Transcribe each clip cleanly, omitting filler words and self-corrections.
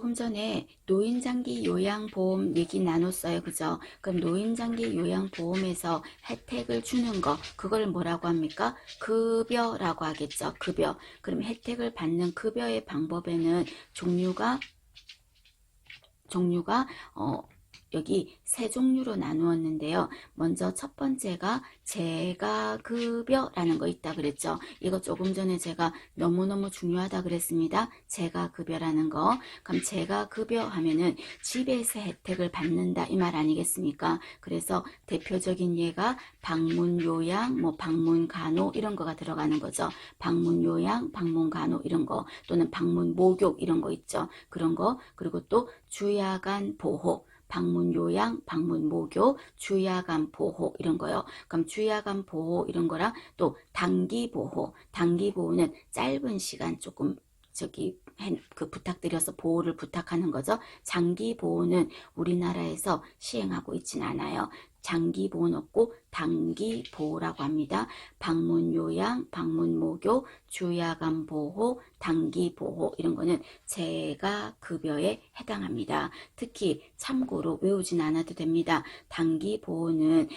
조금 전에 노인장기 요양보험 얘기 나눴어요. 그죠? 그럼 노인장기 요양보험에서 혜택을 주는 거, 그걸 뭐라고 합니까? 급여라고 하겠죠. 급여. 그럼 혜택을 받는 급여의 방법에는 종류가 여기 세 종류로 나누었는데요. 먼저 첫 번째가 재가급여라는 거 있다 그랬죠. 이거 조금 전에 제가 너무너무 중요하다 그랬습니다. 재가급여라는 거. 그럼 재가급여 하면은 집에서 혜택을 받는다 이 말 아니겠습니까? 그래서 대표적인 예가 방문요양, 방문간호 이런 거가 들어가는 거죠. 방문요양, 방문간호 이런 거, 또는 방문목욕 이런 거 있죠. 그런 거. 그리고 또 주야간 보호, 방문요양, 방문목욕, 주야간 보호 이런 거요. 그럼 주야간 보호 이런 거랑 또 단기보호, 단기보호는 짧은 시간 조금 부탁드려서 보호를 부탁하는 거죠. 장기보호는 우리나라에서 시행하고 있진 않아요. 장기보호는 없고 단기보호라고 합니다. 방문요양, 방문목욕, 주야간 보호, 단기보호 이런 거는 재가급여에 해당합니다. 특히 참고로 외우진 않아도 됩니다. 단기보호는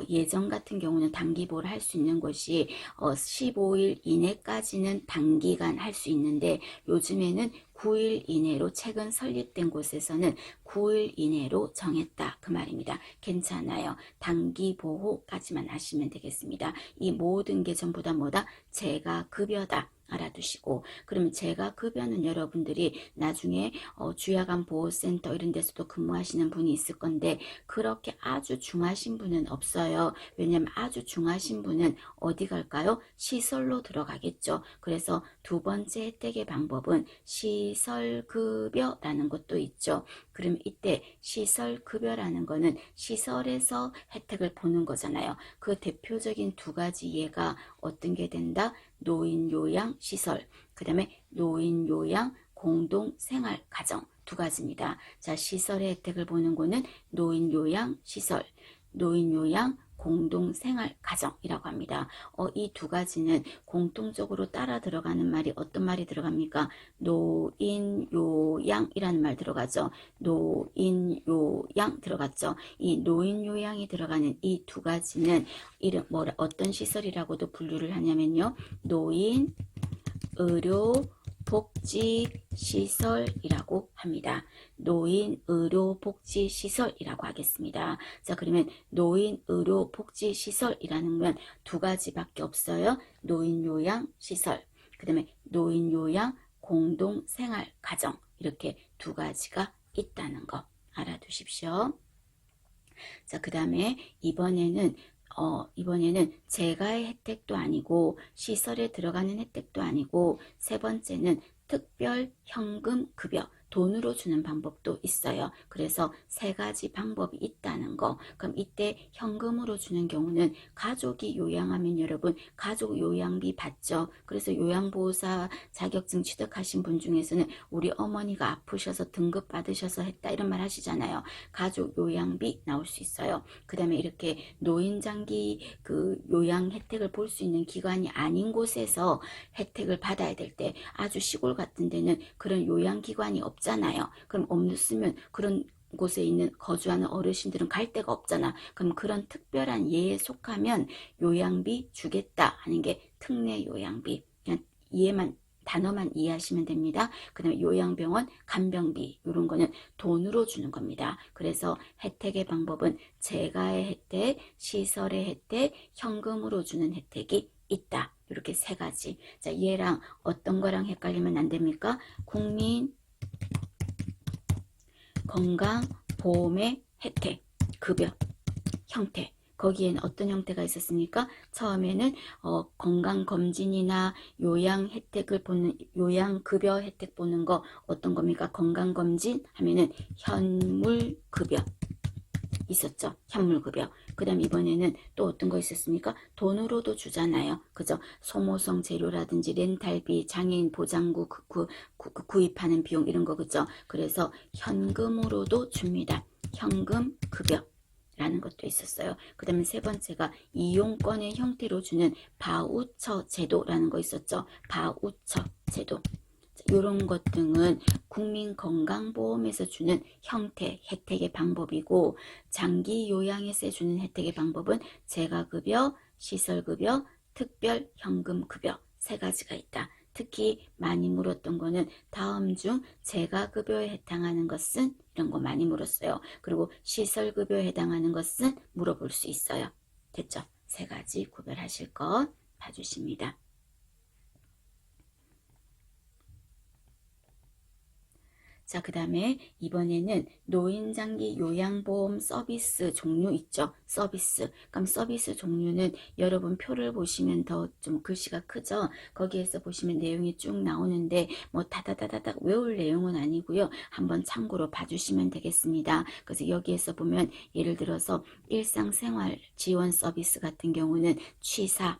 예전 같은 경우는 단기보호를 할 수 있는 곳이 15일 이내까지는 단기간 할 수 있는데 요즘에는 9일 이내로 최근 설립된 곳에서는 9일 이내로 정했다 그 말입니다. 괜찮아요. 단기보호까지만 아시면 되겠습니다. 이 모든 게 전부 다 뭐다? 재가급여다. 알아두시고, 그러면 재가급여는 여러분들이 나중에 주야간 보호센터 이런 데서도 근무하시는 분이 있을 건데 그렇게 아주 중하신 분은 없어요. 왜냐하면 아주 중하신 분은 어디 갈까요? 시설로 들어가겠죠. 그래서 두 번째 혜택의 방법은 시설급여라는 것도 있죠. 그럼 이때 시설급여라는 거는 시설에서 혜택을 보는 거잖아요. 그 대표적인 두 가지 예가 어떤 게 된다? 노인요양시설, 그 다음에 노인요양 공동생활가정 두 가지입니다. 자, 시설의 혜택을 보는 거는 노인요양시설, 노인요양 공동생활가정이라고 합니다. 이 두 가지는 공통적으로 따라 들어가는 말이 어떤 말이 들어갑니까? 노인요양이라는 말 들어가죠. 노인요양 들어갔죠. 이 노인요양이 들어가는 이 두 가지는 어떤 시설이라고도 분류를 하냐면요. 노인 의료 복지시설이라고 합니다. 노인의료복지시설이라고 하겠습니다. 자, 그러면 노인의료복지시설이라는 건 두 가지밖에 없어요. 노인요양시설, 그 다음에 노인요양 공동생활가정 이렇게 두 가지가 있다는 거 알아두십시오. 자, 그 다음에 이번에는 재가의 혜택도 아니고 시설에 들어가는 혜택도 아니고 세 번째는 특별 현금 급여, 돈으로 주는 방법도 있어요. 그래서 세 가지 방법이 있다는 거. 그럼 이때 현금으로 주는 경우는 가족이 요양하면 여러분 가족 요양비 받죠. 그래서 요양보호사 자격증 취득하신 분 중에서는 우리 어머니가 아프셔서 등급 받으셔서 했다 이런 말 하시잖아요. 가족 요양비 나올 수 있어요. 그 다음에 이렇게 노인장기 요양 혜택을 볼 수 있는 기관이 아닌 곳에서 혜택을 받아야 될 때 아주 시골 같은 데는 그런 요양기관이 없잖아요. 그럼 없으면 그런 곳에 거주하는 어르신들은 갈 데가 없잖아. 그럼 그런 특별한 예에 속하면 요양비 주겠다 하는 게 특례 요양비. 그냥 단어만 이해하시면 됩니다. 그 다음에 요양병원 간병비 이런 거는 돈으로 주는 겁니다. 그래서 혜택의 방법은 재가의 혜택, 시설의 혜택, 현금으로 주는 혜택이 있다. 이렇게 세 가지. 자, 얘랑 어떤 거랑 헷갈리면 안 됩니까? 국민 건강보험의 혜택, 급여, 형태. 거기에는 어떤 형태가 있었습니까? 처음에는 건강검진이나 요양급여 혜택 보는 거 어떤 겁니까? 건강검진 하면은 현물급여 있었죠. 현물급여. 그 다음 이번에는 또 어떤 거 있었습니까? 돈으로도 주잖아요. 그죠? 소모성 재료라든지 렌탈비, 장애인 보장구 구입하는 비용 이런 거 그죠? 그래서 현금으로도 줍니다. 현금급여. 라는 것도 있었어요. 그 다음에 세 번째가 이용권의 형태로 주는 바우처 제도라는 거 있었죠. 바우처 제도. 이런 것 등은 국민건강보험에서 주는 형태, 혜택의 방법이고 장기 요양에서 주는 혜택의 방법은 재가급여, 시설급여, 특별현금급여 세 가지가 있다. 특히 많이 물었던 거는 다음 중 재가급여에 해당하는 것은 이런 거 많이 물었어요. 그리고 시설급여에 해당하는 것은 물어볼 수 있어요. 됐죠? 세 가지 구별하실 것 봐주십니다. 자, 그 다음에 이번에는 노인장기 요양보험 서비스 종류 있죠? 서비스. 그럼 서비스 종류는 여러분 표를 보시면 더 좀 글씨가 크죠? 거기에서 보시면 내용이 쭉 나오는데 뭐 다다다다닥 외울 내용은 아니고요. 한번 참고로 봐주시면 되겠습니다. 그래서 여기에서 보면 예를 들어서 일상생활 지원 서비스 같은 경우는 취사,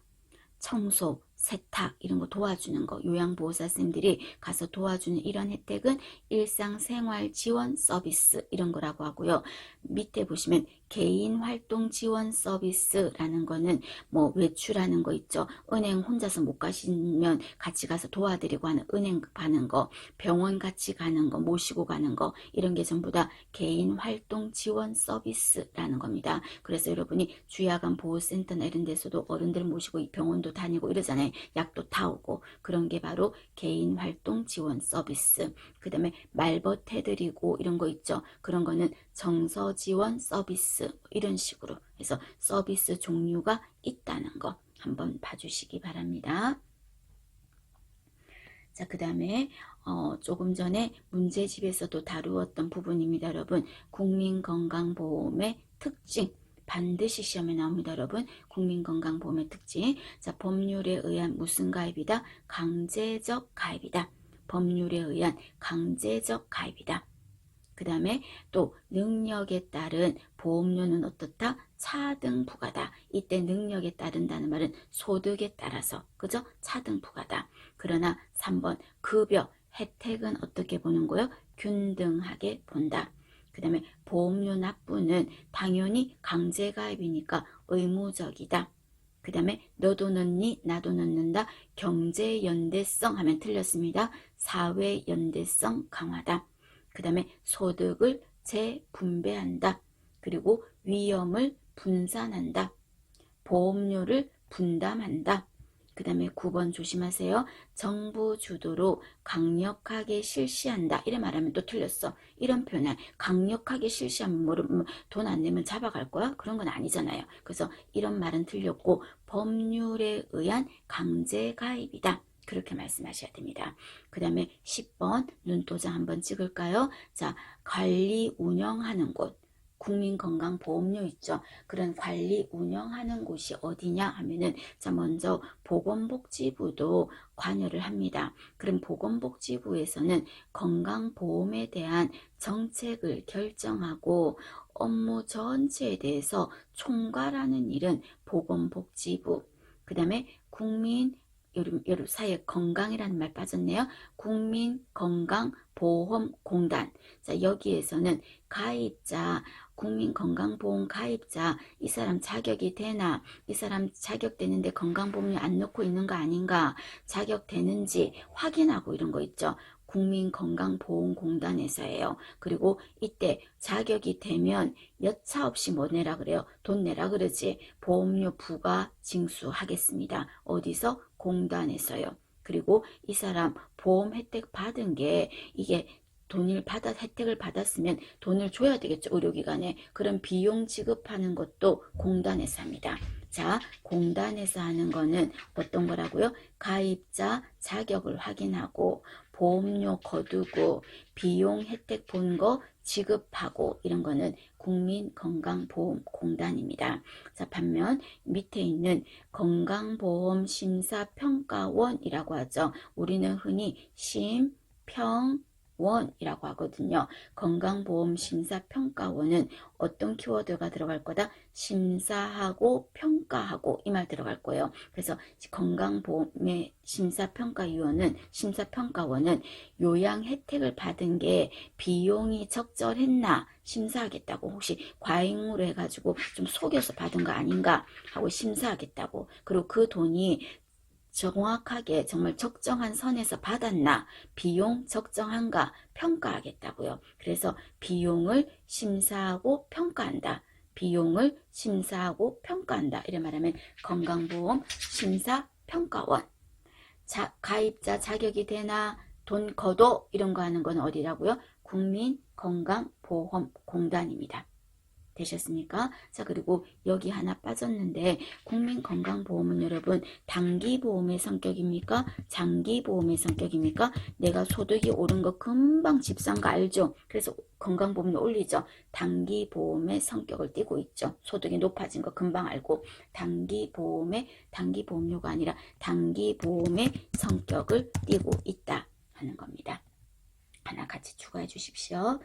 청소, 세탁 이런 거 도와주는 거 요양보호사 선생님들이 가서 도와주는 이런 혜택은 일상생활 지원 서비스 이런 거라고 하고요. 밑에 보시면 개인활동 지원 서비스라는 거는 뭐 외출하는 거 있죠. 은행 혼자서 못 가시면 같이 가서 도와드리고 하는 은행 가는 거, 병원 같이 가는 거, 모시고 가는 거 이런 게 전부 다 개인활동 지원 서비스라는 겁니다. 그래서 여러분이 주야간 보호센터나 이런 데서도 어른들 모시고 병원도 다니고 이러잖아요. 약도 타오고 그런 게 바로 개인활동 지원 서비스. 그 다음에 말벗 해드리고 이런 거 있죠. 그런 거는 정서 지원 서비스 이런 식으로 해서 서비스 종류가 있다는 거 한번 봐주시기 바랍니다. 자, 그 다음에 조금 전에 문제집에서도 다루었던 부분입니다. 여러분 국민건강보험의 특징 반드시 시험에 나옵니다. 여러분 국민건강보험의 특징. 자, 법률에 의한 무슨 가입이다? 강제적 가입이다. 법률에 의한 강제적 가입이다. 그 다음에 또 능력에 따른 보험료는 어떻다? 차등 부과다. 이때 능력에 따른다는 말은 소득에 따라서 그죠? 차등 부과다. 그러나 3번 급여 혜택은 어떻게 보는 거요? 균등하게 본다. 그 다음에 보험료 납부는 당연히 강제가입이니까 의무적이다. 그 다음에 너도 넣니 나도 넣는다. 경제연대성 하면 틀렸습니다. 사회연대성 강화다. 그 다음에 소득을 재분배한다. 그리고 위험을 분산한다. 보험료를 분담한다. 그 다음에 9번 조심하세요. 정부 주도로 강력하게 실시한다. 이래 말하면 또 틀렸어. 이런 표현 강력하게 실시하면 돈 안 내면 잡아갈 거야? 그런 건 아니잖아요. 그래서 이런 말은 틀렸고 법률에 의한 강제가입이다. 그렇게 말씀하셔야 됩니다. 그 다음에 10번 눈도장 한번 찍을까요? 자, 관리 운영하는 곳. 국민건강보험료 있죠. 그런 관리 운영하는 곳이 어디냐 하면은 자 먼저 보건복지부도 관여를 합니다. 그럼 보건복지부에서는 건강보험에 대한 정책을 결정하고 업무 전체에 대해서 총괄하는 일은 보건복지부. 그 다음에 여러분 사이에 건강이라는 말 빠졌네요. 국민건강보험공단. 자, 여기에서는 가입자, 국민건강보험 가입자, 이 사람 자격이 되나? 이 사람 자격되는데 건강보험료 안 넣고 있는 거 아닌가? 자격되는지 확인하고 이런 거 있죠. 국민건강보험공단에서예요. 그리고 이때 자격이 되면 여차 없이 뭐 내라 그래요? 돈 내라 그러지. 보험료 부과 징수하겠습니다. 어디서? 공단에서요. 그리고 이 사람 보험 혜택 받은 게 이게 혜택을 받았으면 돈을 줘야 되겠죠. 의료기관에. 그럼 비용 지급하는 것도 공단에서 합니다. 자, 공단에서 하는 거는 어떤 거라고요? 가입자 자격을 확인하고 보험료 거두고 비용 혜택 본 거 지급하고 이런 거는 국민건강보험공단입니다. 자, 반면 밑에 있는 건강보험심사평가원이라고 하죠. 우리는 흔히 심평원이라고 하거든요. 건강보험심사평가원은 어떤 키워드가 들어갈 거다? 심사하고 평가하고 이 말 들어갈 거예요. 그래서 건강보험의 심사평가원은 요양 혜택을 받은 게 비용이 적절했나 심사하겠다고. 혹시 과잉으로 해가지고 좀 속여서 받은 거 아닌가 하고 심사하겠다고. 그리고 그 돈이 정확하게 정말 적정한 선에서 받았나, 비용 적정한가 평가하겠다고요. 그래서 비용을 심사하고 평가한다. 비용을 심사하고 평가한다. 이래 말하면 건강보험 심사평가원. 가입자 자격이 되나, 돈 거둬 이런 거 하는 건 어디라고요? 국민건강보험공단입니다. 되셨습니까? 자, 그리고 여기 하나 빠졌는데, 국민건강보험은 여러분 단기보험의 성격입니까? 장기보험의 성격입니까? 내가 소득이 오른 거 금방 집산 거 알죠? 그래서 건강보험을 올리죠. 단기보험의 성격을 띠고 있죠. 소득이 높아진 거 금방 알고, 단기보험료가 아니라 단기보험의 성격을 띠고 있다 하는 겁니다. 하나 같이 추가해 주십시오.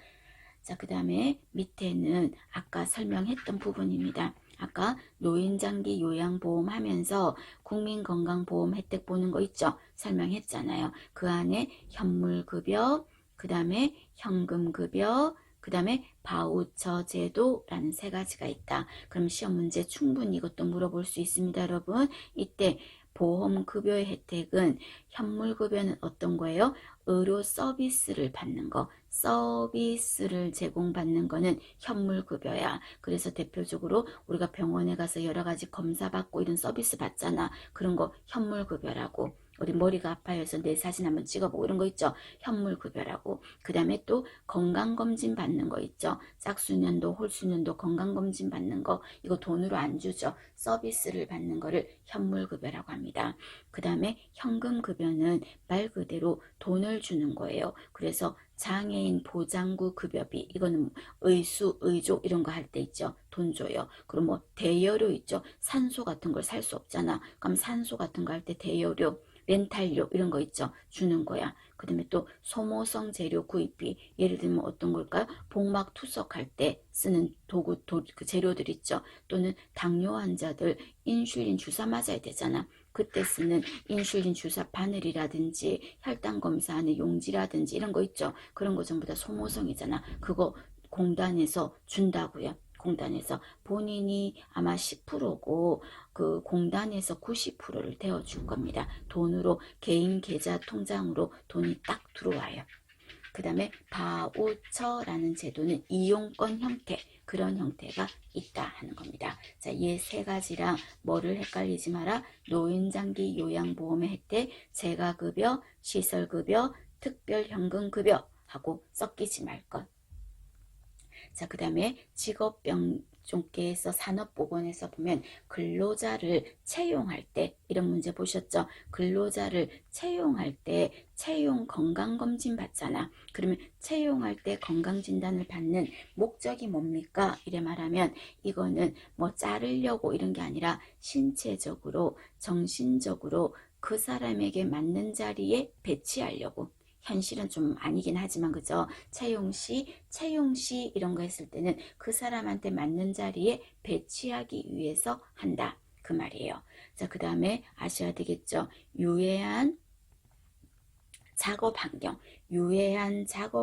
자, 그 다음에 밑에는 아까 설명했던 부분입니다. 아까 노인장기 요양보험 하면서 국민건강보험 혜택 보는 거 있죠? 설명했잖아요. 그 안에 현물급여, 그 다음에 현금급여, 그 다음에 바우처 제도라는 세 가지가 있다. 그럼 시험 문제 충분히 이것도 물어볼 수 있습니다, 여러분. 이때 보험급여의 혜택은, 현물급여는 어떤 거예요? 의료 서비스를 받는 거, 서비스를 제공받는 거는 현물급여야. 그래서 대표적으로 우리가 병원에 가서 여러 가지 검사 받고 이런 서비스 받잖아. 그런 거 현물급여라고. 우리 머리가 아파요 해서 내 사진 한번 찍어보고 이런 거 있죠. 현물급여라고. 그 다음에 또 건강검진 받는 거 있죠. 짝수년도, 홀수년도 건강검진 받는 거, 이거 돈으로 안 주죠. 서비스를 받는 거를 현물급여라고 합니다. 그 다음에 현금급여는 말 그대로 돈을 주는 거예요. 그래서 장애인 보장구 급여비, 이거는 의수, 의족 이런 거 할 때 있죠. 돈 줘요. 그럼 뭐 대여료 있죠. 산소 같은 걸 살 수 없잖아. 그럼 산소 같은 거 할 때 대여료, 렌탈료 이런 거 있죠. 주는 거야. 그 다음에 또 소모성 재료 구입비, 예를 들면 어떤 걸까요? 복막 투석할 때 쓰는 도구, 그 재료들 있죠. 또는 당뇨 환자들 인슐린 주사 맞아야 되잖아. 그때 쓰는 인슐린 주사 바늘이라든지 혈당 검사하는 용지라든지 이런 거 있죠. 그런 거 전부 다 소모성이잖아. 그거 공단에서 준다고요. 공단에서 본인이 아마 10%고 그 공단에서 90%를 대어줄 겁니다. 돈으로 개인 계좌 통장으로 돈이 딱 들어와요. 그 다음에 바우처라는 제도는 이용권 형태, 그런 형태가 있다 하는 겁니다. 자, 이 세 가지랑 뭐를 헷갈리지 마라. 노인장기 요양보험의 혜택, 재가급여, 시설급여, 특별현금급여 하고 섞이지 말 것. 자, 그 다음에 직업병 쪽에서 산업보건에서 보면 근로자를 채용할 때 이런 문제 보셨죠? 근로자를 채용할 때 채용 건강검진 받잖아. 그러면 채용할 때 건강진단을 받는 목적이 뭡니까? 이래 말하면 이거는 뭐 자르려고 이런 게 아니라 신체적으로, 정신적으로 그 사람에게 맞는 자리에 배치하려고. 현실은 좀 아니긴 하지만 그죠? 채용시 이런 거 했을 때는 그 사람한테 맞는 자리에 배치하기 위해서 한다. 그 말이에요. 자, 그 다음에 아셔야 되겠죠? 유해한 작업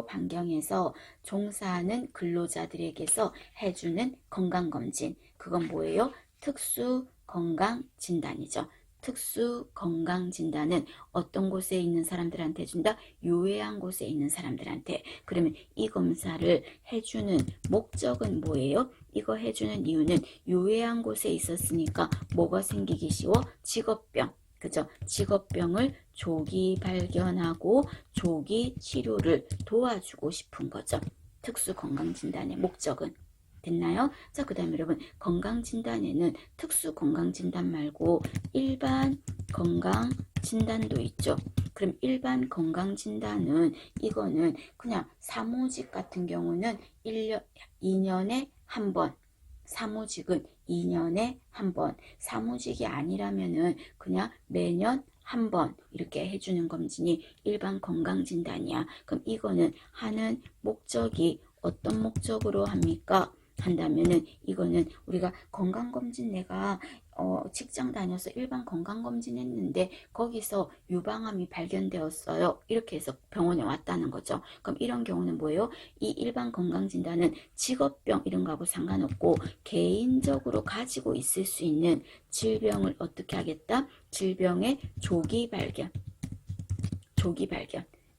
환경에서 종사하는 근로자들에게서 해주는 건강검진. 그건 뭐예요? 특수건강진단이죠. 특수건강진단은 어떤 곳에 있는 사람들한테 준다? 유해한 곳에 있는 사람들한테. 그러면 이 검사를 해주는 목적은 뭐예요? 이거 해주는 이유는 유해한 곳에 있었으니까 뭐가 생기기 쉬워? 직업병. 그죠? 직업병을 조기 발견하고 조기 치료를 도와주고 싶은 거죠. 특수건강진단의 목적은. 됐나요? 자, 그 다음에 여러분, 건강진단에는 특수건강진단 말고 일반 건강진단도 있죠. 그럼 일반 건강진단은 이거는 그냥 사무직 같은 경우는 2년에 한 번, 사무직은 2년에 한 번, 사무직이 아니라면은 그냥 매년 한 번 이렇게 해주는 검진이 일반 건강진단이야. 그럼 이거는 하는 목적이 어떤 목적으로 합니까? 한다면은 이거는 우리가 건강검진 내가 직장 다녀서 일반 건강검진 했는데 거기서 유방암이 발견되었어요. 이렇게 해서 병원에 왔다는 거죠. 그럼 이런 경우는 뭐예요? 이 일반 건강진단은 직업병 이런 거하고 상관없고 개인적으로 가지고 있을 수 있는 질병을 어떻게 하겠다? 질병의 조기 발견.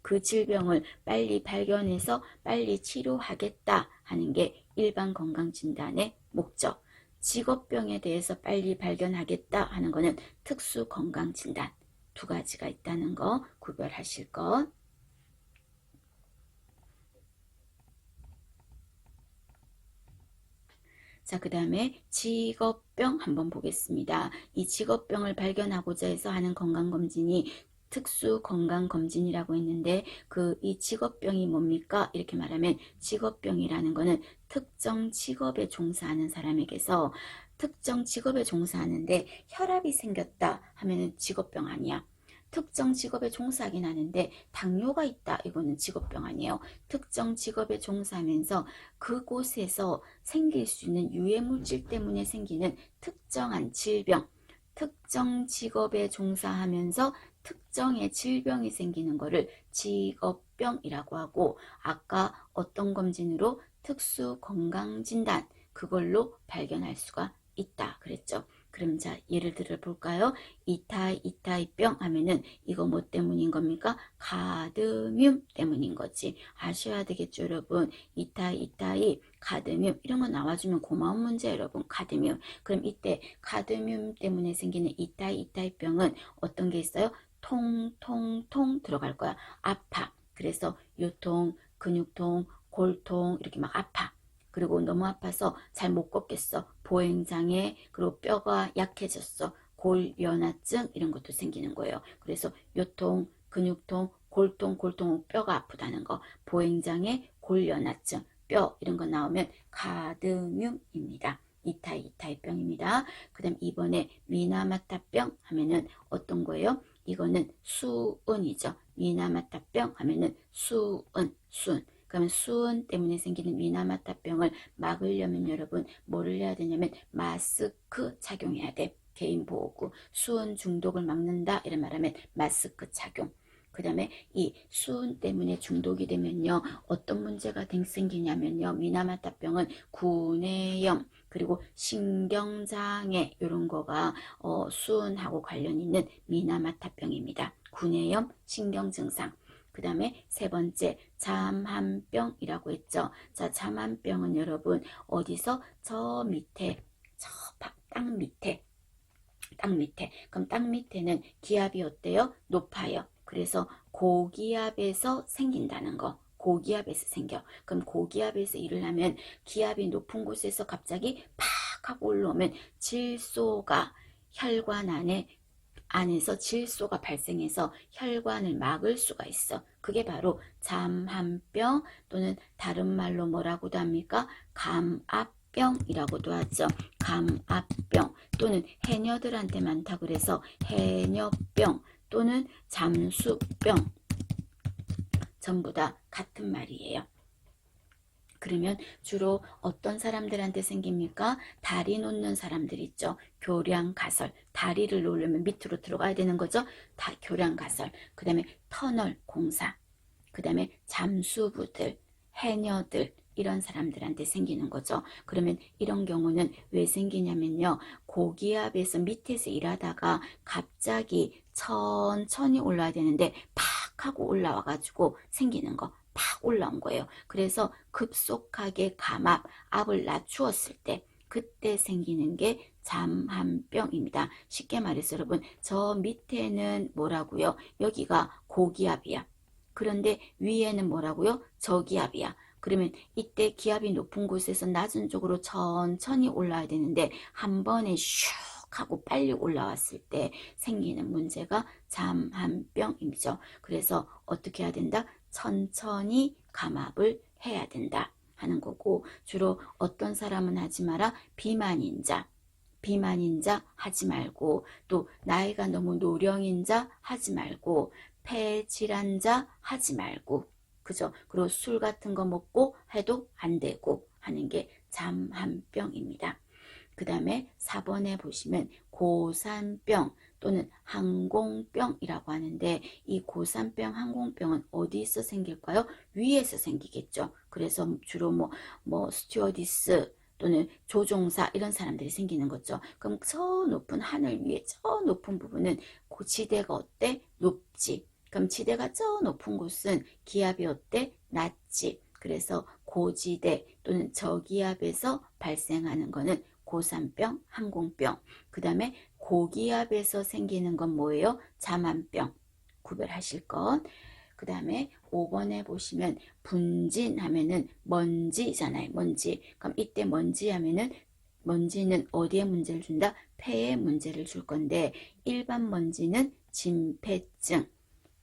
그 질병을 빨리 발견해서 빨리 치료하겠다 하는 게 일반 건강진단의 목적. 직업병에 대해서 빨리 발견하겠다 하는 거는 특수 건강진단. 두 가지가 있다는 거 구별하실 것. 자, 그 다음에 직업병 한번 보겠습니다. 이 직업병을 발견하고자 해서 하는 건강검진이 특수 건강검진이라고 했는데 이 직업병이 뭡니까? 이렇게 말하면 직업병이라는 거는 특정 직업에 종사하는 사람에게서 특정 직업에 종사하는데 혈압이 생겼다 하면은 직업병 아니야. 특정 직업에 종사하긴 하는데 당뇨가 있다. 이거는 직업병 아니에요. 특정 직업에 종사하면서 그곳에서 생길 수 있는 유해물질 때문에 생기는 특정한 질병, 특정 직업에 종사하면서 특정의 질병이 생기는 거를 직업병이라고 하고 아까 어떤 검진으로 특수 건강진단 그걸로 발견할 수가 있다 그랬죠. 그럼 자 예를 들어 볼까요? 이타이병 하면은 이거 뭐 때문인 겁니까? 가드뮴 때문인 거지. 아셔야 되겠죠 여러분. 이타이 가드뮴 이런 거 나와주면 고마운 문제 여러분. 가드뮴. 그럼 이때 가드뮴 때문에 생기는 이타이병은 어떤 게 있어요? 통통통 들어갈 거야. 아파. 그래서 요통, 근육통, 골통 이렇게 막 아파. 그리고 너무 아파서 잘 못 걷겠어. 보행장애, 그리고 뼈가 약해졌어. 골연화증 이런 것도 생기는 거예요. 그래서 요통, 근육통, 골통, 뼈가 아프다는 거. 보행장애, 골연화증, 뼈 이런 거 나오면 가드뮴입니다. 이타이병입니다. 그 다음 이번에 미나마타병 하면은 어떤 거예요? 이거는 수은이죠. 미나마타병 하면은 수은. 그러면 수은 때문에 생기는 미나마타병을 막으려면 여러분 뭐를 해야 되냐면 마스크 착용해야 돼. 개인보호구. 수은 중독을 막는다 이런 말하면 마스크 착용. 그 다음에 이 수은 때문에 중독이 되면요 어떤 문제가 생기냐면요 미나마타병은 구내염 그리고 신경장애 이런 거가 수은하고 관련 있는 미나마타병입니다. 구내염, 신경증상. 그 다음에 세 번째 잠한병이라고 했죠. 자, 잠한병은 여러분 어디서? 저 밑에 땅 밑에. 그럼 땅 밑에는 기압이 어때요? 높아요. 그래서 고기압에서 생긴다는 거. 고기압에서 생겨. 그럼 고기압에서 일을 하면 기압이 높은 곳에서 갑자기 팍 하고 올라오면 질소가 혈관 안에서 질소가 발생해서 혈관을 막을 수가 있어. 그게 바로 잠한병 또는 다른 말로 뭐라고도 합니까? 감압병이라고도 하죠. 감압병 또는 해녀들한테 많다 그래서 해녀병 또는 잠수병 전부 다 같은 말이에요. 그러면 주로 어떤 사람들한테 생깁니까? 다리 놓는 사람들 있죠. 교량가설. 다리를 놓으려면 밑으로 들어가야 되는 거죠. 교량가설. 그 다음에 터널 공사. 그 다음에 잠수부들, 해녀들 이런 사람들한테 생기는 거죠. 그러면 이런 경우는 왜 생기냐면요. 고기압에서 밑에서 일하다가 갑자기 천천히 올라와야 되는데 팍 하고 올라와가지고 생기는 거. 팍 올라온 거예요. 그래서 급속하게 압을 낮추었을 때 그때 생기는 게 잠한병입니다. 쉽게 말해서 여러분 저 밑에는 뭐라고요? 여기가 고기압이야. 그런데 위에는 뭐라고요? 저기압이야. 그러면 이때 기압이 높은 곳에서 낮은 쪽으로 천천히 올라와야 되는데 한 번에 슉 하고 빨리 올라왔을 때 생기는 문제가 잠한병이죠. 그래서 어떻게 해야 된다? 천천히 감압을 해야 된다 하는 거고 주로 어떤 사람은 하지 마라? 비만인 자 하지 말고 또 나이가 너무 노령인 자 하지 말고 폐질환자 하지 말고 그죠? 그리고 술 같은 거 먹고 해도 안 되고 하는 게 잠한병입니다. 그 다음에 4번에 보시면 고산병 또는 항공병이라고 하는데, 이 고산병, 항공병은 어디서 생길까요? 위에서 생기겠죠. 그래서 주로 스튜어디스 또는 조종사 이런 사람들이 생기는 거죠. 그럼 저 높은 하늘 위에 저 높은 부분은 지대가 어때? 높지. 그럼 지대가 저 높은 곳은 기압이 어때? 낮지. 그래서 고지대 또는 저기압에서 발생하는 거는 고산병, 항공병. 그 다음에 고기압에서 생기는 건 뭐예요? 잠안병. 구별하실 것. 그 다음에 5번에 보시면 분진 하면은 먼지잖아요. 먼지. 그럼 이때 먼지 하면은 먼지는 어디에 문제를 준다? 폐에 문제를 줄 건데, 일반 먼지는 진폐증.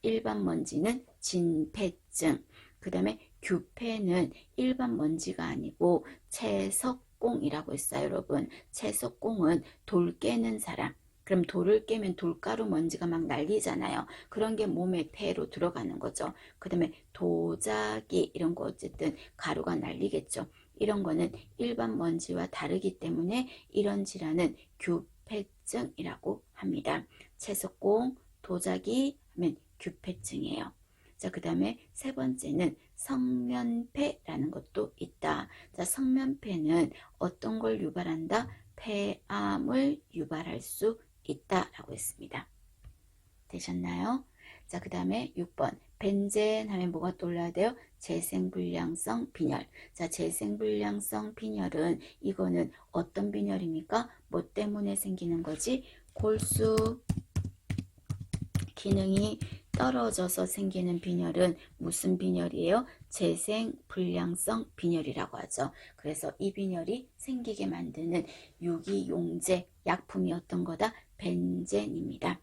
일반 먼지는 진폐증. 그 다음에 규폐는 일반 먼지가 아니고 채석공이라고 있어요, 여러분. 채석공은 돌 깨는 사람. 그럼 돌을 깨면 돌가루 먼지가 막 날리잖아요. 그런 게 몸에 폐로 들어가는 거죠. 그 다음에 도자기 이런 거 어쨌든 가루가 날리겠죠. 이런 거는 일반 먼지와 다르기 때문에 이런 질환은 규폐증이라고 합니다. 채석공, 도자기 하면 규폐증이에요. 자, 그 다음에 세 번째는 성면폐라는 것도 있다. 자, 성면폐는 어떤 걸 유발한다? 폐암을 유발할 수 있다라고 했습니다. 되셨나요? 자, 그 다음에 6번. 벤젠 하면 뭐가 떠올라야 돼요? 재생불량성 빈혈. 자, 재생불량성 빈혈은 이거는 어떤 빈혈입니까? 뭐 때문에 생기는 거지? 골수 기능이 떨어져서 생기는 빈혈은 무슨 빈혈이에요? 재생불량성 빈혈이라고 하죠. 그래서 이 빈혈이 생기게 만드는 유기용제 약품이 어떤 거다? 벤젠입니다.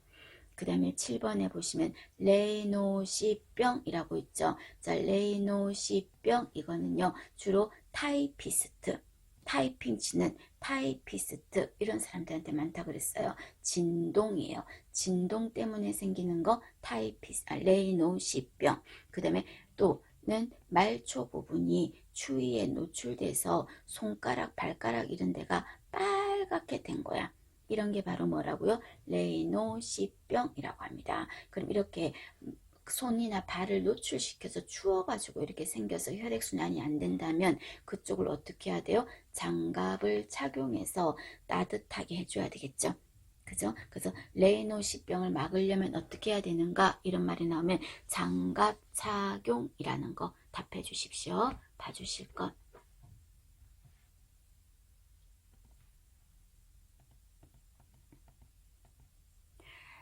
그 다음에 7번에 보시면 레이노시병이라고 있죠. 자, 레이노시병 이거는요 주로 타이피스트, 타이핑 치는 타이피스트 이런 사람들한테 많다 그랬어요. 진동이에요. 진동 때문에 생기는 거 레이노시병. 그 다음에 또는 말초 부분이 추위에 노출돼서 손가락, 발가락 이런 데가 빨갛게 된 거야. 이런 게 바로 뭐라고요? 레이노시병이라고 합니다. 그럼 이렇게 손이나 발을 노출시켜서 추워가지고 이렇게 생겨서 혈액순환이 안 된다면 그쪽을 어떻게 해야 돼요? 장갑을 착용해서 따뜻하게 해줘야 되겠죠. 그죠? 그래서 레이노시병을 막으려면 어떻게 해야 되는가? 이런 말이 나오면 장갑 착용이라는 거 답해 주십시오. 봐주실 것.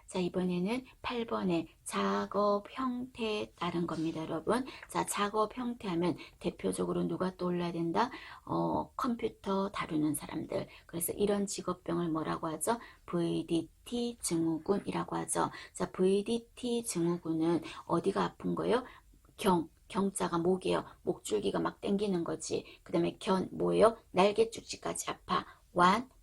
자, 이번에는 8번의 작업 형태에 따른 겁니다, 여러분. 자, 작업 형태 하면 대표적으로 누가 떠올라야 된다? 컴퓨터 다루는 사람들. 그래서 이런 직업병을 뭐라고 하죠? VDT 증후군이라고 하죠. 자, VDT 증후군은 어디가 아픈 거예요? 경자가 목이에요. 목줄기가 막 땡기는 거지. 그 다음에 뭐예요? 날개죽지까지 아파.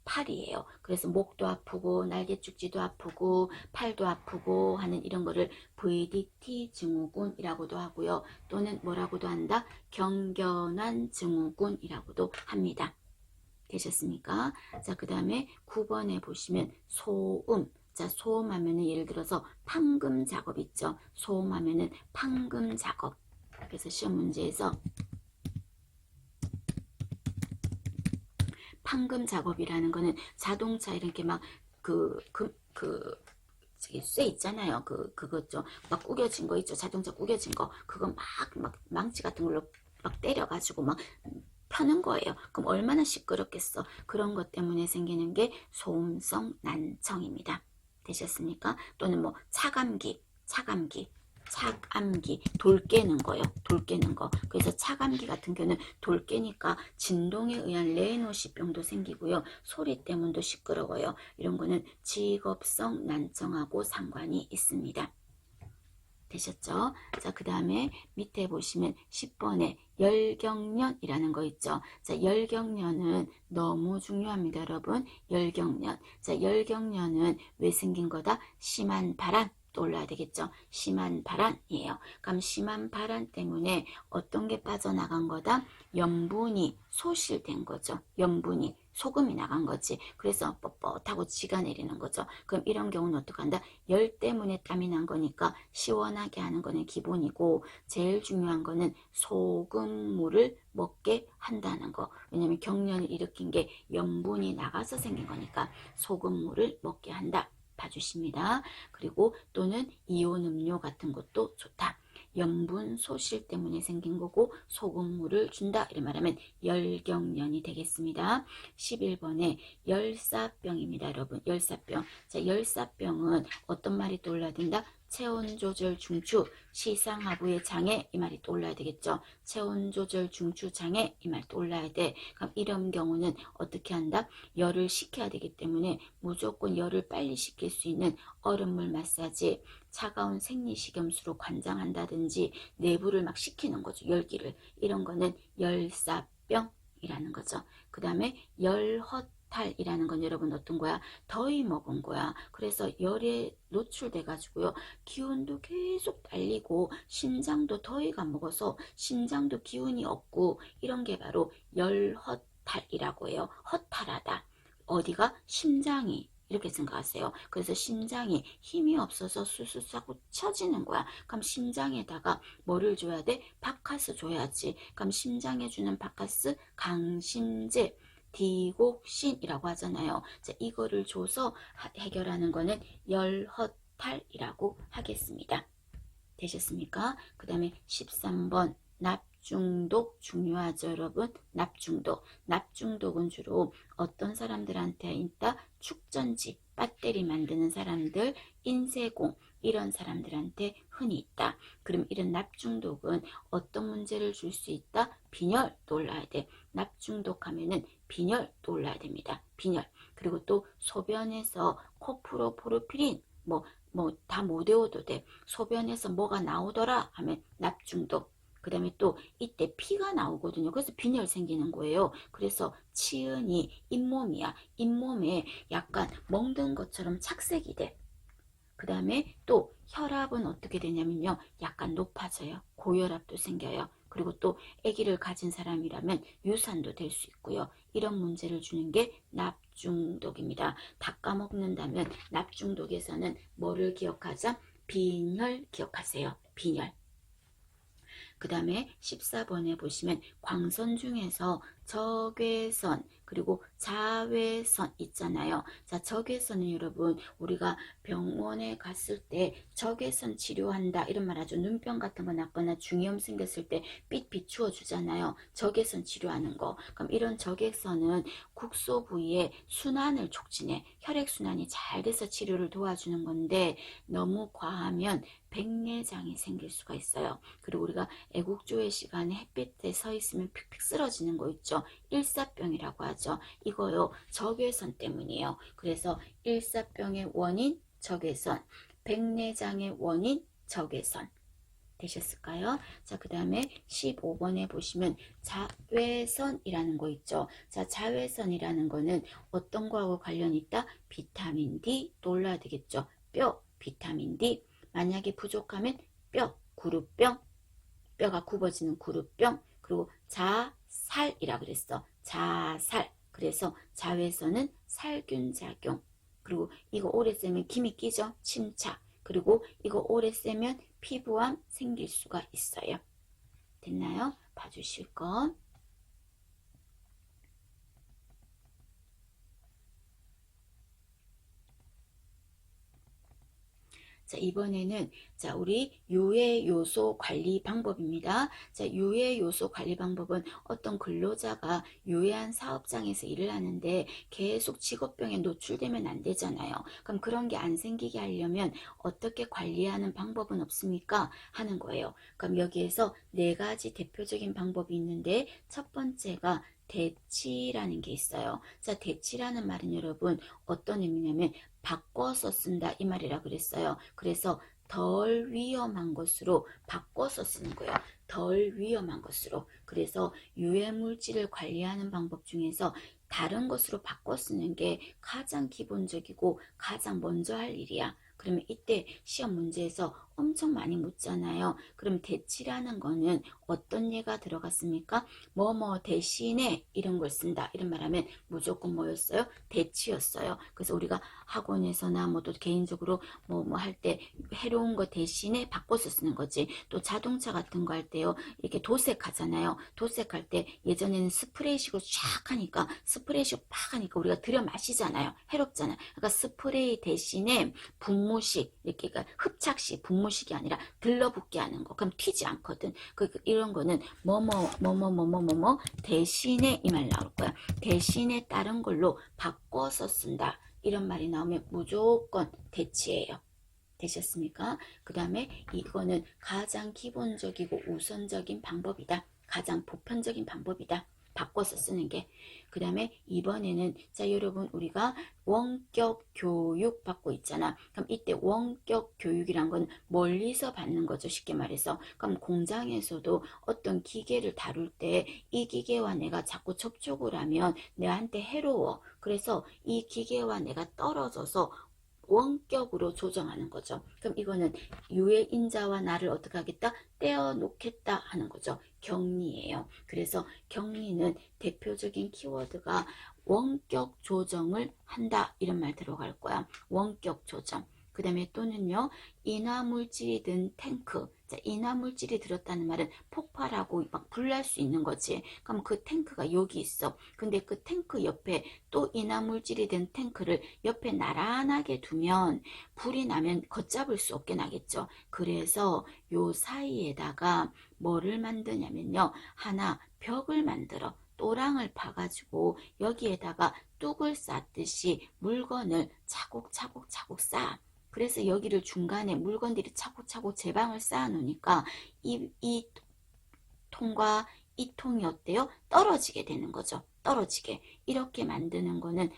팔이에요. 그래서 목도 아프고 날개죽지도 아프고 팔도 아프고 하는 이런 거를 VDT 증후군이라고도 하고요. 또는 뭐라고도 한다? 경견환 증후군이라고도 합니다. 되셨습니까? 자, 그 다음에 9번에 보시면 소음. 자, 소음하면은 예를 들어서 판금 작업 있죠. 소음하면은 판금 작업. 그래서 시험 문제에서 판금 작업이라는 거는 자동차 이렇게 막 쇠 있잖아요. 그거죠. 막 구겨진 거 있죠. 자동차 구겨진 거. 그거 막 망치 같은 걸로 막 때려가지고 막 펴는 거예요. 그럼 얼마나 시끄럽겠어. 그런 것 때문에 생기는 게 소음성 난청입니다. 되셨습니까? 또는 뭐 차감기, 돌 깨는 거요. 돌 깨는 거. 그래서 차감기 같은 경우는 돌 깨니까 진동에 의한 레이노시병도 생기고요. 소리 때문도 시끄러워요. 이런 거는 직업성 난청하고 상관이 있습니다. 되셨죠? 자, 그 다음에 밑에 보시면 10번에 열경련이라는 거 있죠. 자, 열경련은 너무 중요합니다, 여러분. 열경련. 자, 열경련은 왜 생긴 거다? 심한 바람, 떠올라야 되겠죠. 심한 발안이에요. 그럼 심한 발안 때문에 어떤 게 빠져나간 거다? 염분이 소실된 거죠. 염분이 소금이 나간 거지. 그래서 뻣뻣하고 지가 내리는 거죠. 그럼 이런 경우는 어떻게 한다? 열 때문에 땀이 난 거니까 시원하게 하는 거는 기본이고, 제일 중요한 거는 소금물을 먹게 한다는 거. 왜냐면 경련을 일으킨 게 염분이 나가서 생긴 거니까 소금물을 먹게 한다. 봐주십니다. 그리고 또는 이온 음료 같은 것도 좋다. 염분 소실 때문에 생긴 거고 소금물을 준다. 이런 말하면 열경련이 되겠습니다. 11번에 열사병입니다. 여러분, 열사병. 자, 열사병은 어떤 말이 떠올라야 된다? 체온조절 중추 시상하부의 장애, 이 말이 떠올라야 되겠죠. 체온조절 중추 장애, 이 말 떠올라야 돼. 그럼 이런 경우는 어떻게 한다? 열을 식혀야 되기 때문에 무조건 열을 빨리 식힐 수 있는 얼음물 마사지, 차가운 생리식염수로 관장한다든지 내부를 막 식히는 거죠. 열기를. 이런 거는 열사병이라는 거죠. 그 다음에 열허탈이라는 건 여러분 어떤 거야? 더위 먹은 거야. 그래서 열에 노출돼 가지고요. 기운도 계속 달리고 심장도 더위가 먹어서 심장도 기운이 없고, 이런 게 바로 열허탈이라고 해요. 허탈하다. 어디가? 심장이. 이렇게 생각하세요. 그래서 심장이 힘이 없어서 수수하고 처지는 거야. 그럼 심장에다가 뭐를 줘야 돼? 바카스 줘야지. 그럼 심장에 주는 바카스 강심제, 디곡신이라고 하잖아요. 자, 이거를 줘서 해결하는 거는 열허탈이라고 하겠습니다. 되셨습니까? 그 다음에 13번 납중독 중요하죠, 여러분. 납중독. 납중독은 주로 어떤 사람들한테 있다? 축전지, 배터리 만드는 사람들, 인쇄공, 이런 사람들한테 흔히 있다. 그럼 이런 납중독은 어떤 문제를 줄 수 있다? 빈혈 떠올라야 돼. 납중독 하면은 빈혈 떠올라야 됩니다. 빈혈. 그리고 또 소변에서 코프로포르피린, 다 못 외워도 돼. 소변에서 뭐가 나오더라 하면 납중독. 그 다음에 또 이때 피가 나오거든요. 그래서 빈혈 생기는 거예요. 그래서 치은이 잇몸이야. 잇몸에 약간 멍든 것처럼 착색이 돼. 그 다음에 또 혈압은 어떻게 되냐면요. 약간 높아져요. 고혈압도 생겨요. 그리고 또 아기를 가진 사람이라면 유산도 될 수 있고요. 이런 문제를 주는 게 납중독입니다. 다 까먹는다면 납중독에서는 뭐를 기억하자? 빈혈 기억하세요. 빈혈. 그 다음에 14번에 보시면 광선 중에서 적외선 그리고 자외선 있잖아요. 자, 적외선은 여러분 우리가 병원에 갔을 때 적외선 치료한다 이런 말 하죠. 눈병 같은 거 났거나 중이염 생겼을 때 빛 비추어 주잖아요. 적외선 치료하는 거. 그럼 이런 적외선은 국소 부위에 순환을 촉진해. 혈액순환이 잘 돼서 치료를 도와주는 건데 너무 과하면 백내장이 생길 수가 있어요. 그리고 우리가 애국조의 시간에 햇빛에 서 있으면 픽픽 쓰러지는 거 있죠. 일사병이라고 하죠. 이거요. 적외선 때문이에요. 그래서 일사병의 원인 적외선, 백내장의 원인 적외선. 되셨을까요? 자, 그 다음에 15번에 보시면 자외선이라는 거 있죠. 자, 자외선이라는 거는 어떤 거하고 관련이 있다? 비타민 D 떠올라야 되겠죠. 뼈, 비타민 D. 만약에 부족하면 뼈, 구루병, 뼈가 굽어지는 구루병, 그리고 자살이라 그랬어. 자살. 그래서 자외선은 살균작용. 그리고 이거 오래 쐬면 김이 끼죠. 침착. 그리고 이거 오래 쐬면 피부암 생길 수가 있어요. 됐나요? 봐주실 거. 자, 이번에는 자, 우리 유해 요소 관리 방법입니다. 자, 유해 요소 관리 방법은 어떤 근로자가 유해한 사업장에서 일을 하는데 계속 직업병에 노출되면 안 되잖아요. 그럼 그런 게 안 생기게 하려면 어떻게 관리하는 방법은 없습니까? 하는 거예요. 그럼 여기에서 네 가지 대표적인 방법이 있는데 첫 번째가 대치라는 게 있어요. 자, 대치라는 말은 여러분 어떤 의미냐면 바꿔서 쓴다 이 말이라 그랬어요. 그래서 덜 위험한 것으로 바꿔서 쓰는 거예요. 덜 위험한 것으로. 그래서 유해 물질을 관리하는 방법 중에서 다른 것으로 바꿔 쓰는 게 가장 기본적이고 가장 먼저 할 일이야. 그러면 이때 시험 문제에서 엄청 많이 묻잖아요. 그럼 대치라는 거는 어떤 예가 들어갔습니까? 뭐뭐 대신에 이런 걸 쓴다. 이런 말하면 무조건 뭐였어요? 대치였어요. 그래서 우리가 학원에서나 뭐 또 개인적으로 뭐 할 때 해로운 거 대신에 바꿔서 쓰는 거지. 또 자동차 같은 거 할 때요. 이렇게 도색하잖아요. 도색할 때 예전에는 스프레이식으로 쫙 하니까 스프레이식 팍 하니까 우리가 들여 마시잖아요. 해롭잖아요. 그러니까 스프레이 대신에 분무식 이렇게 그러니까 흡착식 분무식이 아니라 들러붙게 하는 거. 그럼 튀지 않거든. 이런 거는 뭐뭐 대신에 이 말 나올 거야. 대신에 다른 걸로 바꿔서 쓴다. 이런 말이 나오면 무조건 대치예요. 되셨습니까? 그 다음에 이거는 가장 기본적이고 우선적인 방법이다. 가장 보편적인 방법이다. 바꿔서 쓰는 게. 그 다음에 이번에는 자 여러분 우리가 원격 교육 받고 있잖아. 그럼 이때 원격 교육이란 건 멀리서 받는 거죠. 쉽게 말해서. 그럼 공장에서도 어떤 기계를 다룰 때 이 기계와 내가 자꾸 접촉을 하면 내한테 해로워. 그래서 이 기계와 내가 떨어져서 원격으로 조정하는 거죠. 그럼 이거는 유의 인자와 나를 어떻게 하겠다? 떼어놓겠다 하는 거죠. 격리예요. 그래서 격리는 대표적인 키워드가 원격 조정을 한다 이런 말 들어갈 거야. 원격 조정. 그 다음에 또는요 인화물질이 든 탱크. 자, 인화물질이 들었다는 말은 폭발하고 막 불날 수 있는 거지. 그럼 그 탱크가 여기 있어. 근데 그 탱크 옆에 또 인화물질이 든 탱크를 옆에 나란하게 두면 불이 나면 걷잡을 수 없게 나겠죠. 그래서 요 사이에다가 뭐를 만드냐면요 하나 벽을 만들어 또랑을 파가지고 여기에다가 뚝을 쌓듯이 물건을 차곡차곡 쌓아. 그래서 여기를 중간에 물건들이 차곡차곡 제방을 쌓아 놓으니까 이 통과 이 통이 어때요? 떨어지게 되는 거죠. 떨어지게. 이렇게 만드는 거는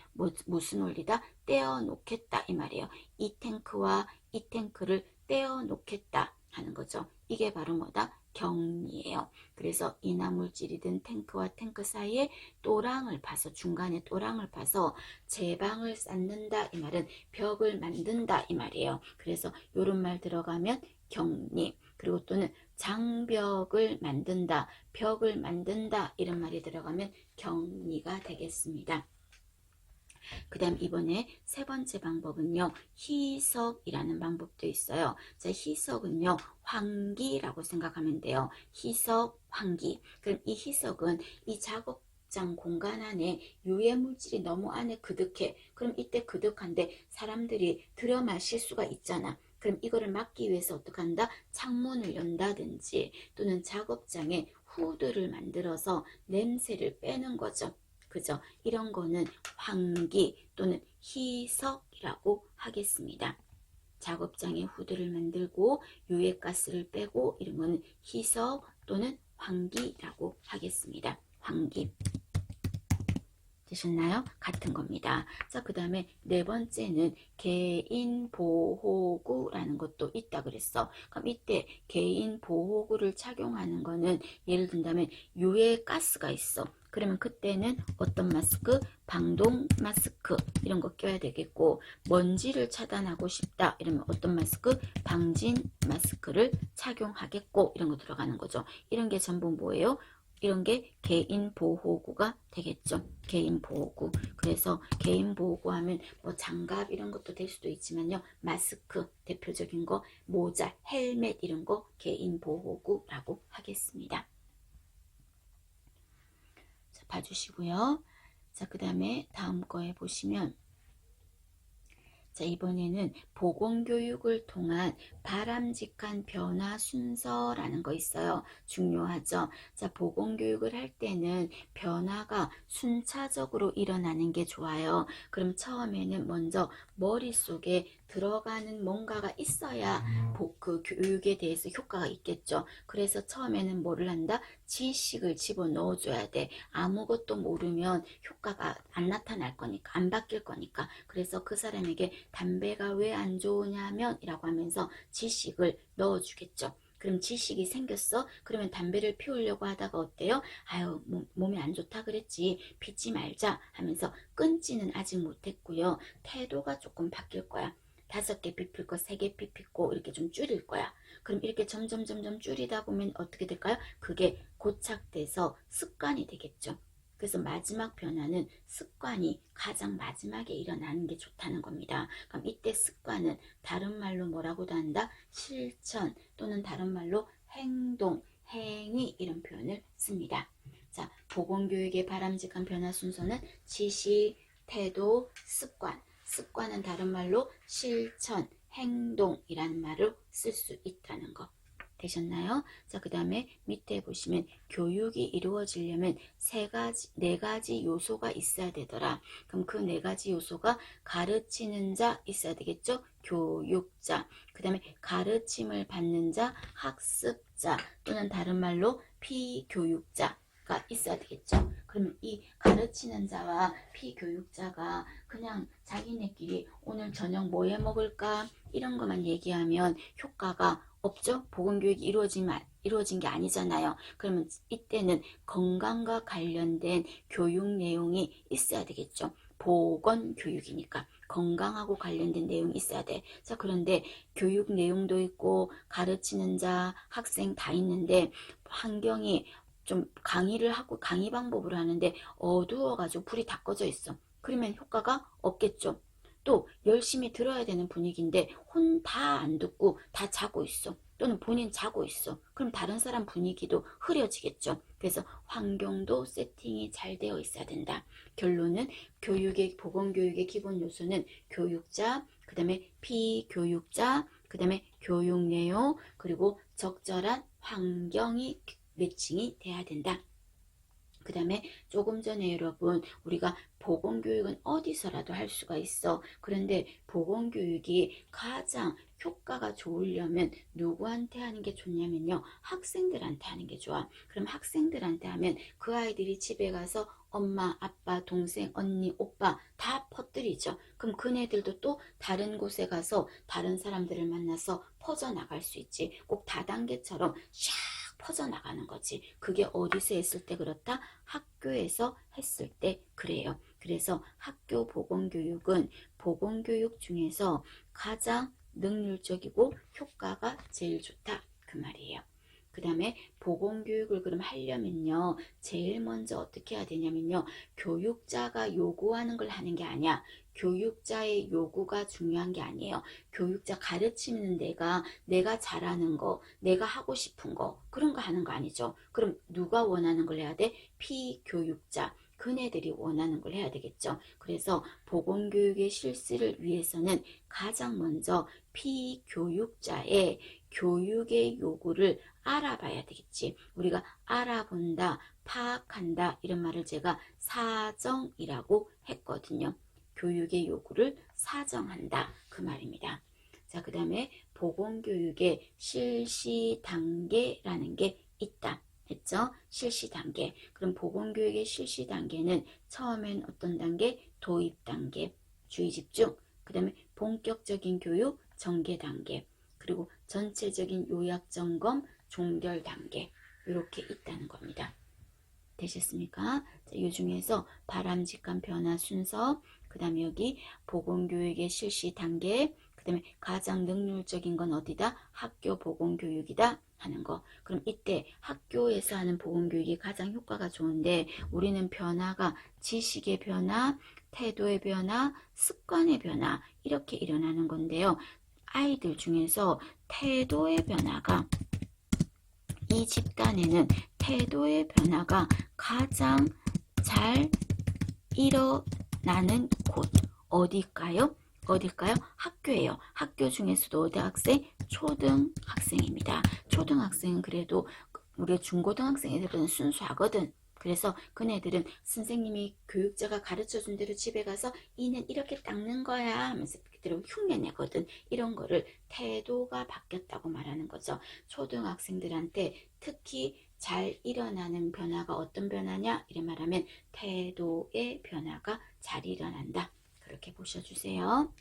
무슨 원리다? 떼어 놓겠다 이 말이에요. 이 탱크와 이 탱크를 떼어 놓겠다 하는 거죠. 이게 바로 뭐다? 격리예요. 그래서 인화물질이든 탱크와 탱크 사이에 또랑을 파서 중간에 또랑을 파서 제방을 쌓는다 이 말은 벽을 만든다 이 말이에요. 그래서 이런 말 들어가면 격리 그리고 또는 장벽을 만든다 벽을 만든다 이런 말이 들어가면 격리가 되겠습니다. 그 다음 이번에 세 번째 방법은요 희석이라는 방법도 있어요. 자, 희석은요 환기라고 생각하면 돼요. 희석 환기. 그럼 이 희석은 이 작업장 공간 안에 유해 물질이 너무 안에 그득해. 그럼 이때 그득한데 사람들이 들여 마실 수가 있잖아. 그럼 이거를 막기 위해서 어떻게 한다? 창문을 연다든지 또는 작업장에 후드를 만들어서 냄새를 빼는 거죠. 그죠? 이런 거는 환기 또는 희석이라고 하겠습니다. 작업장에 후드를 만들고 유해가스를 빼고 이런 거는 희석 또는 환기라고 하겠습니다. 환기. 되셨나요? 같은 겁니다. 자, 그 다음에 네 번째는 개인보호구라는 것도 있다 그랬어. 그럼 이때 개인보호구를 착용하는 거는 예를 든다면 유해가스가 있어. 그러면 그때는 어떤 마스크? 방독 마스크 이런 거 껴야 되겠고 먼지를 차단하고 싶다 이러면 어떤 마스크? 방진 마스크를 착용하겠고 이런 거 들어가는 거죠. 이런 게 전부 뭐예요? 이런 게 개인보호구가 되겠죠. 개인보호구. 그래서 개인보호구 하면 뭐 장갑 이런 것도 될 수도 있지만요. 마스크 대표적인 거, 모자, 헬멧 이런 거 개인보호구라고 하겠습니다. 자, 봐주시고요. 자, 그 다음에 다음 거에 보시면 자, 이번에는 보건교육을 통한 바람직한 변화 순서라는 거 있어요. 중요하죠. 자, 보건교육을 할 때는 변화가 순차적으로 일어나는 게 좋아요. 그럼 처음에는 먼저 머릿속에 들어가는 뭔가가 있어야 그 교육에 대해서 효과가 있겠죠. 그래서 처음에는 뭐를 한다? 지식을 집어넣어줘야 돼. 아무것도 모르면 효과가 안 나타날 거니까, 안 바뀔 거니까. 그래서 그 사람에게 담배가 왜 안 좋으냐면 이라고 하면서 지식을 넣어주겠죠. 그럼 지식이 생겼어? 그러면 담배를 피우려고 하다가 어때요? 아유 몸이 안 좋다 그랬지 피지 말자 하면서 끊지는 아직 못했고요. 태도가 조금 바뀔 거야. 5개 핍필 거 3개 핍필고 이렇게 좀 줄일 거야. 그럼 이렇게 점점 줄이다 보면 어떻게 될까요? 그게 고착돼서 습관이 되겠죠. 그래서 마지막 변화는 습관이 가장 마지막에 일어나는 게 좋다는 겁니다. 그럼 이때 습관은 다른 말로 뭐라고도 한다? 실천 또는 다른 말로 행동, 행위 이런 표현을 씁니다. 자, 보건교육의 바람직한 변화 순서는 지시, 태도, 습관. 습관은 다른 말로 실천, 행동이라는 말을 쓸 수 있다는 거. 되셨나요? 자, 그 다음에 밑에 보시면 교육이 이루어지려면 네 가지 요소가 있어야 되더라. 그럼 그 4가지 요소가 가르치는 자 있어야 되겠죠? 교육자. 그 다음에 가르침을 받는 자, 학습자 또는 다른 말로 피교육자가 있어야 되겠죠? 그러면 이 가르치는 자와 피교육자가 그냥 자기네끼리 오늘 저녁 뭐 해 먹을까? 이런 것만 얘기하면 효과가 없죠? 보건교육이 이루어진 게 아니잖아요. 그러면 이때는 건강과 관련된 교육 내용이 있어야 되겠죠. 보건교육이니까 건강하고 관련된 내용이 있어야 돼. 자, 그런데 교육 내용도 있고 가르치는 자, 학생 다 있는데 환경이 좀 강의를 하고 강의 방법을 하는데 어두워가지고 불이 다 꺼져 있어. 그러면 효과가 없겠죠. 또 열심히 들어야 되는 분위기인데 혼 다 안 듣고 다 자고 있어. 또는 본인 자고 있어. 그럼 다른 사람 분위기도 흐려지겠죠. 그래서 환경도 세팅이 잘 되어 있어야 된다. 결론은 보건교육의 기본 요소는 교육자, 그 다음에 피교육자, 그 다음에 교육 내용, 그리고 적절한 환경이 매칭이 돼야 된다. 그 다음에 조금 전에 여러분 우리가 보건교육은 어디서라도 할 수가 있어. 그런데 보건교육이 가장 효과가 좋으려면 누구한테 하는 게 좋냐면요. 학생들한테 하는 게 좋아. 그럼 학생들한테 하면 그 아이들이 집에 가서 엄마, 아빠, 동생, 언니, 오빠 다 퍼뜨리죠. 그럼 그네들도 또 다른 곳에 가서 다른 사람들을 만나서 퍼져나갈 수 있지. 꼭 다단계처럼 샥 퍼져나가는 거지. 그게 어디서 했을 때 그렇다? 학교에서 했을 때 그래요. 그래서 학교 보건교육은 보건교육 중에서 가장 능률적이고 효과가 제일 좋다. 그 말이에요. 그 다음에 보건교육을 그럼 하려면요. 제일 먼저 어떻게 해야 되냐면요. 교육자가 요구하는 걸 하는 게 아니야. 교육자의 요구가 중요한 게 아니에요. 교육자 가르치는 내가 잘하는 거, 내가 하고 싶은 거 그런 거 하는 거 아니죠. 그럼 누가 원하는 걸 해야 돼? 피교육자. 그네들이 원하는 걸 해야 되겠죠. 그래서 보건교육의 실시를 위해서는 가장 먼저 피교육자의 교육의 요구를 알아봐야 되겠지. 우리가 알아본다, 파악한다 이런 말을 제가 사정이라고 했거든요. 교육의 요구를 사정한다 그 말입니다. 자, 그 다음에 보건교육의 실시 단계라는 게 있다 했죠. 실시 단계. 그럼 보건교육의 실시 단계는 처음엔 어떤 단계? 도입 단계, 주의 집중. 그 다음에 본격적인 교육 전개 단계, 그리고 전체적인 요약 점검 종결 단계 이렇게 있다는 겁니다. 되셨습니까? 자, 이 중에서 바람직한 변화 순서, 그 다음에 여기 보건교육의 실시 단계, 그 다음에 가장 능률적인 건 어디다? 학교 보건교육이다 하는 거. 그럼 이때 학교에서 하는 보건교육이 가장 효과가 좋은데 우리는 변화가 지식의 변화, 태도의 변화, 습관의 변화 이렇게 일어나는 건데요. 아이들 중에서 태도의 변화가 이 집단에는 태도의 변화가 가장 잘 일어나는 곳 어딜까요? 학교예요. 학교 중에서도 어디 학생? 초등학생입니다. 초등학생은 그래도 우리 중고등학생 애들보다는 순수하거든. 그래서 그네들은 선생님이 교육자가 가르쳐준 대로 집에 가서 이는 이렇게 닦는 거야 하면서 그대로 흉내내거든. 이런 거를 태도가 바뀌었다고 말하는 거죠. 초등학생들한테 특히 잘 일어나는 변화가 어떤 변화냐? 이래 말하면 태도의 변화가 잘 일어난다. 그렇게 보셔주세요.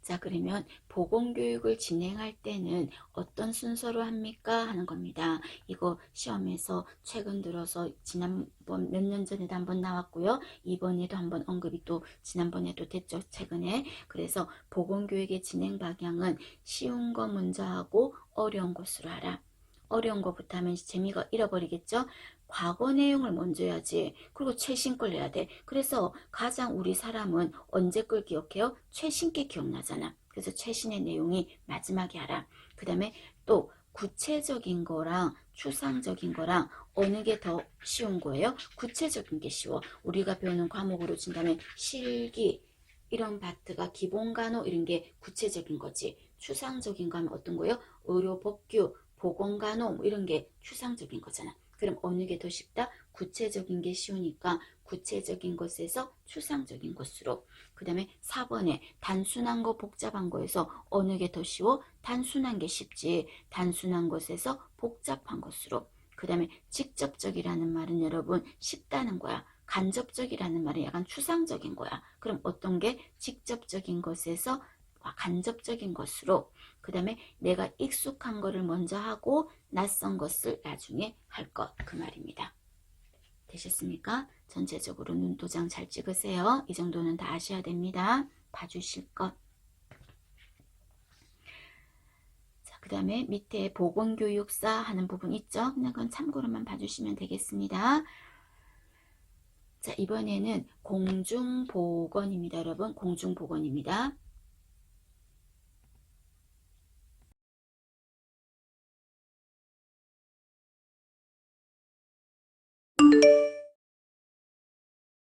자, 그러면 보건교육을 진행할 때는 어떤 순서로 합니까? 하는 겁니다. 이거 시험에서 최근 들어서 지난번 몇 년 전에도 한번 나왔고요. 이번에도 한번 언급이 또 지난번에도 됐죠. 최근에. 그래서 보건교육의 진행 방향은 쉬운 거 먼저 하고 어려운 것으로 하라. 어려운 것부터 하면 재미가 잃어버리겠죠? 과거 내용을 먼저 해야지. 그리고 최신 걸 해야 돼. 그래서 가장 우리 사람은 언제 걸 기억해요? 최신 게 기억나잖아. 그래서 최신의 내용이 마지막에 하라. 그 다음에 또 구체적인 거랑 추상적인 거랑 어느 게 더 쉬운 거예요? 구체적인 게 쉬워. 우리가 배우는 과목으로 친다면 실기, 이런 파트가 기본 간호 이런 게 구체적인 거지. 추상적인 거 하면 어떤 거예요? 의료 복규, 보건간호 뭐 이런 게 추상적인 거잖아. 그럼 어느 게 더 쉽다? 구체적인 게 쉬우니까 구체적인 것에서 추상적인 것으로. 그 다음에 4번에 단순한 거 복잡한 거에서 어느 게 더 쉬워? 단순한 게 쉽지. 단순한 것에서 복잡한 것으로. 그 다음에 직접적이라는 말은 여러분 쉽다는 거야. 간접적이라는 말은 약간 추상적인 거야. 그럼 어떤 게 직접적인 것에서 간접적인 것으로. 그 다음에 내가 익숙한 거를 먼저 하고 낯선 것을 나중에 할 것. 그 말입니다. 되셨습니까? 전체적으로 눈도장 잘 찍으세요. 이 정도는 다 아셔야 됩니다. 봐주실 것. 자, 그 다음에 밑에 보건교육사 하는 부분 있죠? 그냥 그건 참고로만 봐주시면 되겠습니다. 자, 이번에는 공중보건입니다. 여러분, 공중보건입니다.